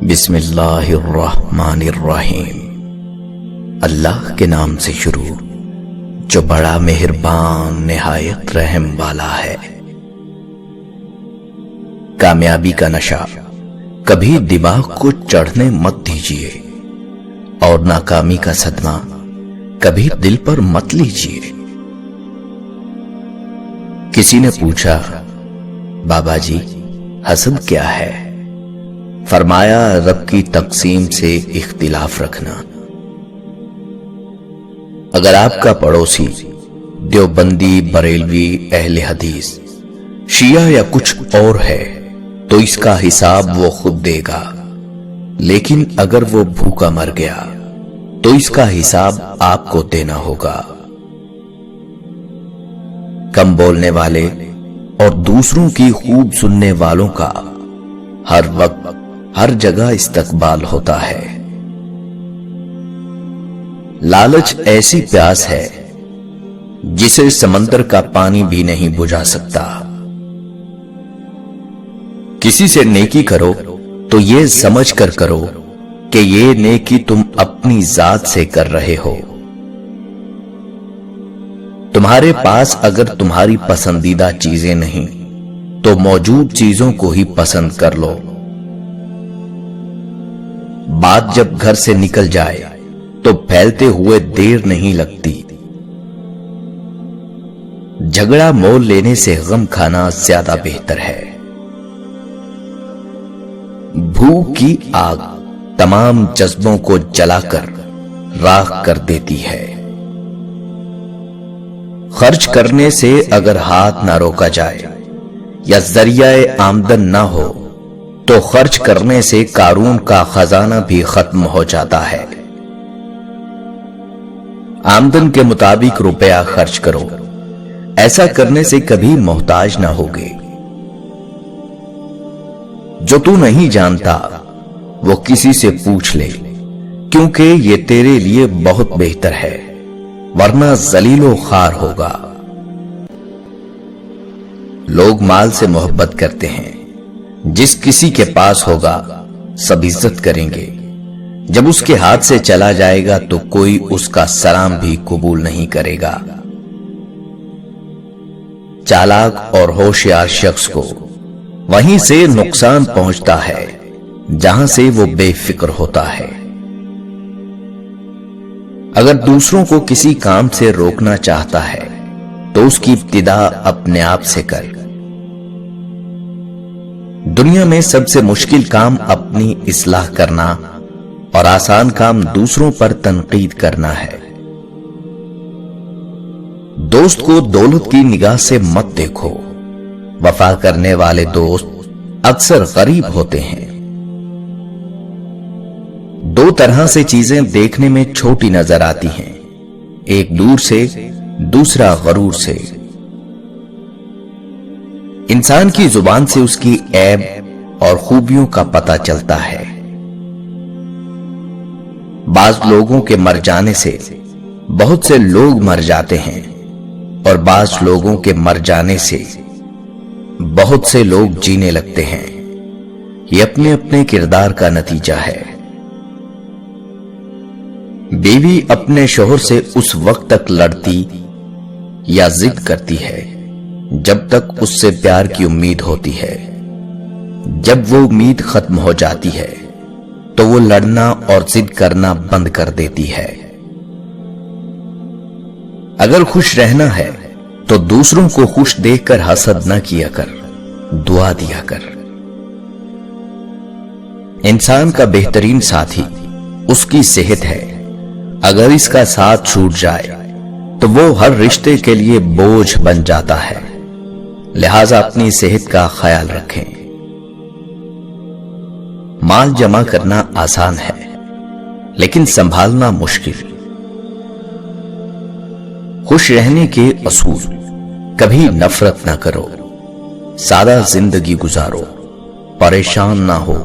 بسم اللہ الرحمن الرحیم۔ اللہ کے نام سے شروع جو بڑا مہربان نہایت رحم والا ہے۔ کامیابی کا نشہ کبھی دماغ کو چڑھنے مت دیجیے اور ناکامی کا صدمہ کبھی دل پر مت لیجیے۔ کسی نے پوچھا، بابا جی حسد کیا ہے؟ فرمایا، رب کی تقسیم سے اختلاف رکھنا۔ اگر آپ کا پڑوسی دیوبندی، بریلوی، اہل حدیث، شیعہ یا کچھ اور ہے تو اس کا حساب وہ خود دے گا، لیکن اگر وہ بھوکا مر گیا تو اس کا حساب آپ کو دینا ہوگا۔ کم بولنے والے اور دوسروں کی خوب سننے والوں کا ہر وقت ہر جگہ استقبال ہوتا ہے۔ لالچ ایسی پیاس ہے جسے سمندر کا پانی بھی نہیں بجھا سکتا۔ کسی سے نیکی کرو تو یہ سمجھ کر کرو کہ یہ نیکی تم اپنی ذات سے کر رہے ہو۔ تمہارے پاس اگر تمہاری پسندیدہ چیزیں نہیں تو موجود چیزوں کو ہی پسند کر لو۔ بات جب گھر سے نکل جائے تو پھیلتے ہوئے دیر نہیں لگتی۔ جھگڑا مول لینے سے غم کھانا زیادہ بہتر ہے۔ بھوک کی آگ تمام جذبوں کو جلا کر راکھ کر دیتی ہے۔ خرچ کرنے سے اگر ہاتھ نہ روکا جائے یا ذریعہ آمدن نہ ہو تو خرچ کرنے سے قارون کا خزانہ بھی ختم ہو جاتا ہے۔ آمدن کے مطابق روپیہ خرچ کرو، ایسا کرنے سے کبھی محتاج نہ ہوگے۔ جو تو نہیں جانتا وہ کسی سے پوچھ لے، کیونکہ یہ تیرے لیے بہت بہتر ہے، ورنہ ذلیل و خوار ہوگا۔ لوگ مال سے محبت کرتے ہیں، جس کسی کے پاس ہوگا سب عزت کریں گے، جب اس کے ہاتھ سے چلا جائے گا تو کوئی اس کا سلام بھی قبول نہیں کرے گا۔ چالاک اور ہوشیار شخص کو وہیں سے نقصان پہنچتا ہے جہاں سے وہ بے فکر ہوتا ہے۔ اگر دوسروں کو کسی کام سے روکنا چاہتا ہے تو اس کی ابتدا اپنے آپ سے کر۔ دنیا میں سب سے مشکل کام اپنی اصلاح کرنا اور آسان کام دوسروں پر تنقید کرنا ہے۔ دوست کو دولت کی نگاہ سے مت دیکھو، وفا کرنے والے دوست اکثر غریب ہوتے ہیں۔ دو طرح سے چیزیں دیکھنے میں چھوٹی نظر آتی ہیں، ایک دور سے، دوسرا غرور سے۔ انسان کی زبان سے اس کی عیب اور خوبیوں کا پتہ چلتا ہے۔ بعض لوگوں کے مر جانے سے بہت سے لوگ مر جاتے ہیں، اور بعض لوگوں کے مر جانے سے بہت سے لوگ جینے لگتے ہیں۔ یہ اپنے اپنے کردار کا نتیجہ ہے۔ بیوی اپنے شوہر سے اس وقت تک لڑتی یا ضد کرتی ہے جب تک اس سے پیار کی امید ہوتی ہے۔ جب وہ امید ختم ہو جاتی ہے تو وہ لڑنا اور ضد کرنا بند کر دیتی ہے۔ اگر خوش رہنا ہے تو دوسروں کو خوش دیکھ کر حسد نہ کیا کر، دعا دیا کر۔ انسان کا بہترین ساتھی اس کی صحت ہے۔ اگر اس کا ساتھ چھوٹ جائے تو وہ ہر رشتے کے لیے بوجھ بن جاتا ہے۔ لہذا اپنی صحت کا خیال رکھیں۔ مال جمع کرنا آسان ہے لیکن سنبھالنا مشکل۔ خوش رہنے کے اصول: کبھی نفرت نہ کرو، سادہ زندگی گزارو، پریشان نہ ہو،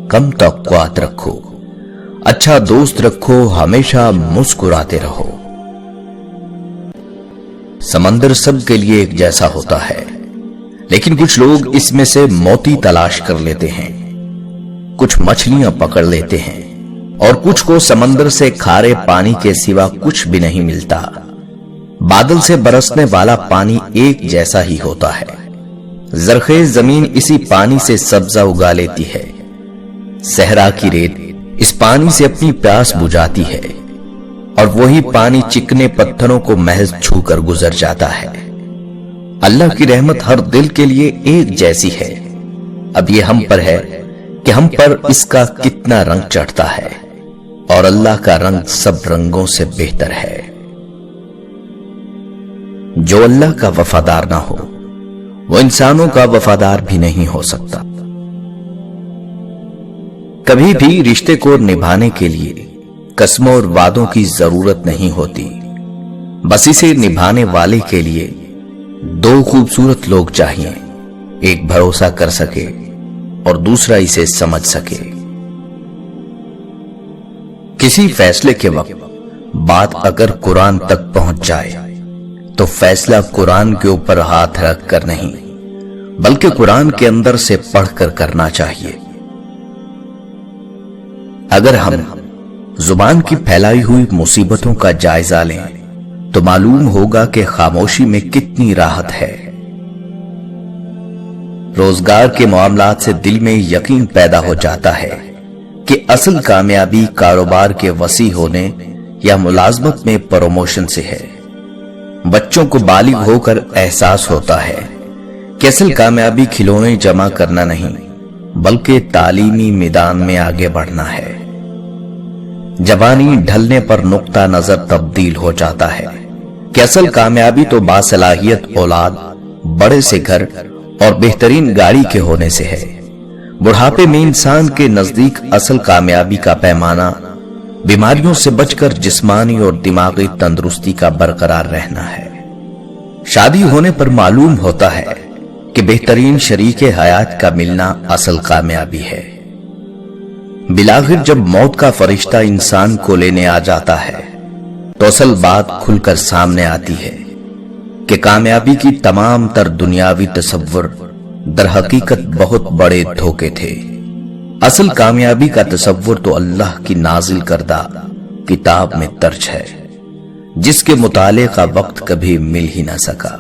کم توقعات رکھو، اچھا دوست رکھو، ہمیشہ مسکراتے رہو۔ سمندر سب کے لیے ایک جیسا ہوتا ہے، لیکن کچھ لوگ اس میں سے موتی تلاش کر لیتے ہیں۔ کچھ مچھلیاں پکڑ لیتے ہیں اور کچھ کو سمندر سے کھارے پانی کے سوا کچھ بھی نہیں ملتا۔ بادل سے برسنے والا پانی ایک جیسا ہی ہوتا ہے۔ زرخیز زمین اسی پانی سے سبزہ اگا لیتی ہے۔ صحرا کی ریت اس پانی سے اپنی پیاس بجھاتی ہے اور وہی پانی چکنے پتھروں کو محض چھو کر گزر جاتا ہے۔ اللہ کی رحمت ہر دل کے لیے ایک جیسی ہے۔ اب یہ ہم پر ہے کہ ہم پر اس کا کتنا رنگ چڑھتا ہے، اور اللہ کا رنگ سب رنگوں سے بہتر ہے۔ جو اللہ کا وفادار نہ ہو وہ انسانوں کا وفادار بھی نہیں ہو سکتا۔ کبھی بھی رشتے کو نبھانے کے لیے قسموں اور وعدوں کی ضرورت نہیں ہوتی، بس اسے نبھانے والے کے لیے دو خوبصورت لوگ چاہیے، ایک بھروسہ کر سکے اور دوسرا اسے سمجھ سکے۔ کسی فیصلے کے وقت بات اگر قرآن تک پہنچ جائے تو فیصلہ قرآن کے اوپر ہاتھ رکھ کر نہیں بلکہ قرآن کے اندر سے پڑھ کر کرنا چاہیے۔ اگر ہم زبان کی پھیلائی ہوئی مصیبتوں کا جائزہ لیں تو معلوم ہوگا کہ خاموشی میں کتنی راحت ہے۔ روزگار کے معاملات سے دل میں یقین پیدا ہو جاتا ہے کہ اصل کامیابی کاروبار کے وسیع ہونے یا ملازمت میں پروموشن سے ہے۔ بچوں کو بالغ ہو کر احساس ہوتا ہے کہ اصل کامیابی کھلونے جمع کرنا نہیں بلکہ تعلیمی میدان میں آگے بڑھنا ہے۔ جوانی ڈھلنے پر نقطہ نظر تبدیل ہو جاتا ہے کہ اصل کامیابی تو باصلاحیت اولاد، بڑے سے گھر اور بہترین گاڑی کے ہونے سے ہے۔ بڑھاپے میں انسان کے نزدیک اصل کامیابی کا پیمانہ بیماریوں سے بچ کر جسمانی اور دماغی تندرستی کا برقرار رہنا ہے۔ شادی ہونے پر معلوم ہوتا ہے کہ بہترین شریک حیات کا ملنا اصل کامیابی ہے۔ بالآخر جب موت کا فرشتہ انسان کو لینے آ جاتا ہے تو اصل بات کھل کر سامنے آتی ہے کہ کامیابی کی تمام تر دنیاوی تصور در حقیقت بہت بڑے دھوکے تھے۔ اصل کامیابی کا تصور تو اللہ کی نازل کردہ کتاب میں درج ہے، جس کے مطالعے کا وقت کبھی مل ہی نہ سکا۔